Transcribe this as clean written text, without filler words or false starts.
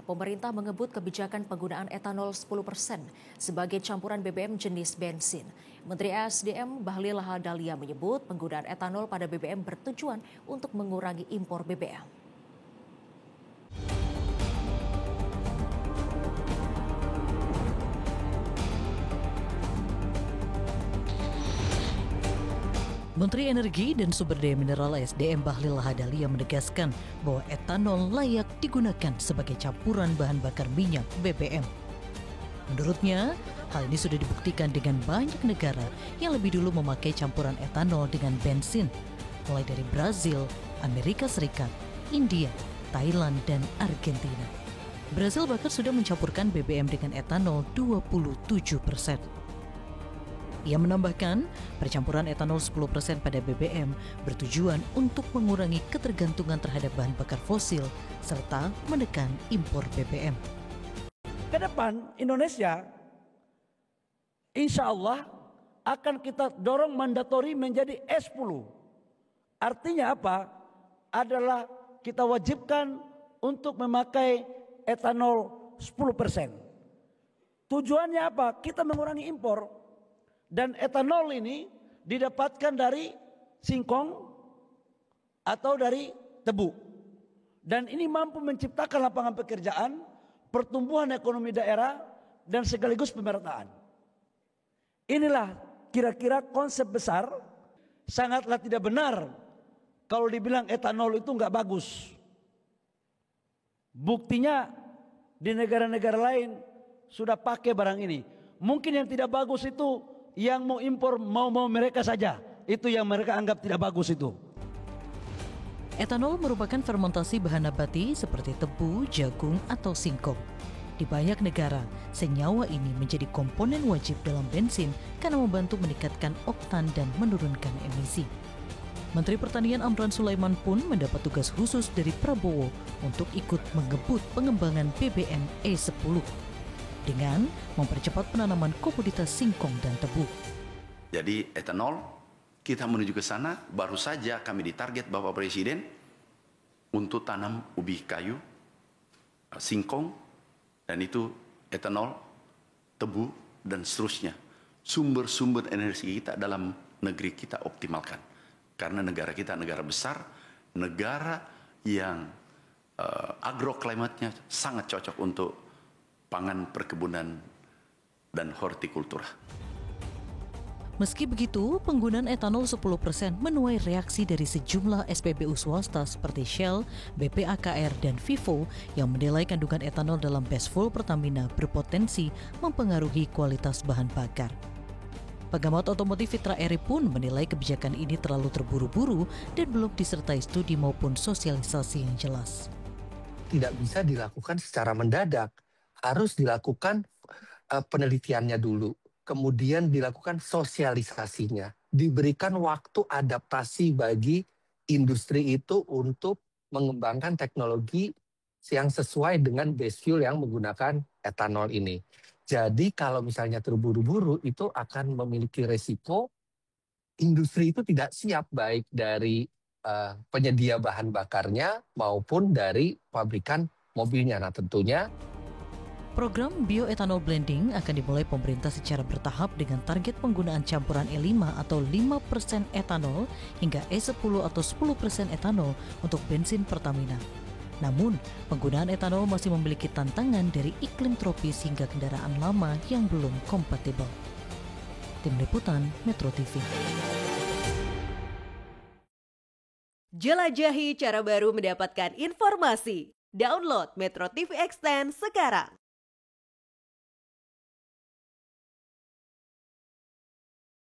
pemerintah mengebut kebijakan penggunaan etanol 10% sebagai campuran BBM jenis bensin. Menteri SDM Bahlil Lahadalia menyebut penggunaan etanol pada BBM bertujuan untuk mengurangi impor BBM. Menteri Energi dan Sumber Daya Mineral SDM Bahlil Lahadalia menegaskan bahwa etanol layak digunakan sebagai campuran bahan bakar minyak BBM. Menurutnya, hal ini sudah dibuktikan dengan banyak negara yang lebih dulu memakai campuran etanol dengan bensin, mulai dari Brazil, Amerika Serikat, India, Thailand, dan Argentina. Brazil bahkan sudah mencampurkan BBM dengan etanol 27%. Ia menambahkan, percampuran etanol 10% pada BBM bertujuan untuk mengurangi ketergantungan terhadap bahan bakar fosil serta menekan impor BBM. Ke depan Indonesia, insya Allah akan kita dorong mandatori menjadi S10. Artinya apa? Adalah kita wajibkan untuk memakai etanol 10%. Tujuannya apa? Kita mengurangi impor. Dan etanol ini didapatkan dari singkong atau dari tebu. Dan ini mampu menciptakan lapangan pekerjaan, pertumbuhan ekonomi daerah, dan sekaligus pemerataan. Inilah kira-kira konsep besar. Sangatlah tidak benar kalau dibilang etanol itu nggak bagus. Buktinya di negara-negara lain sudah pakai barang ini. Mungkin yang tidak bagus itu yang mau impor mau mereka saja. Itu yang mereka anggap tidak bagus itu. Etanol merupakan fermentasi bahan nabati seperti tebu, jagung, atau singkong. Di banyak negara, senyawa ini menjadi komponen wajib dalam bensin karena membantu meningkatkan oktan dan menurunkan emisi. Menteri Pertanian Amran Sulaiman pun mendapat tugas khusus dari Prabowo untuk ikut mengebut pengembangan BBM E10 dengan mempercepat penanaman komoditas singkong dan tebu. Jadi etanol, kita menuju ke sana, baru saja kami ditarget Bapak Presiden untuk tanam ubi kayu, singkong, dan itu etanol, tebu, dan seterusnya. Sumber-sumber energi kita dalam negeri kita optimalkan. Karena negara kita negara besar, negara yang agroklimatnya sangat cocok untuk pangan, perkebunan, dan hortikultura. Meski begitu, penggunaan etanol 10% menuai reaksi dari sejumlah SPBU swasta seperti Shell, BPAKR, dan Vivo yang menilai kandungan etanol dalam base fuel Pertamina berpotensi mempengaruhi kualitas bahan bakar. Pengamat otomotif Fitra Eri pun menilai kebijakan ini terlalu terburu-buru dan belum disertai studi maupun sosialisasi yang jelas. Tidak bisa dilakukan secara mendadak. Harus dilakukan penelitiannya dulu, kemudian dilakukan sosialisasinya, diberikan waktu adaptasi bagi industri itu untuk mengembangkan teknologi yang sesuai dengan base fuel yang menggunakan etanol ini. Jadi kalau misalnya terburu-buru itu akan memiliki resiko industri itu tidak siap, baik dari penyedia bahan bakarnya maupun dari pabrikan mobilnya. Nah tentunya program bioethanol blending akan dimulai pemerintah secara bertahap dengan target penggunaan campuran E5 atau 5% etanol hingga E10 atau 10% etanol untuk bensin Pertamina. Namun, penggunaan etanol masih memiliki tantangan dari iklim tropis hingga kendaraan lama yang belum kompatibel. Tim Liputan Metro TV. Jelajahi cara baru mendapatkan informasi. Download Metro TV Extend sekarang.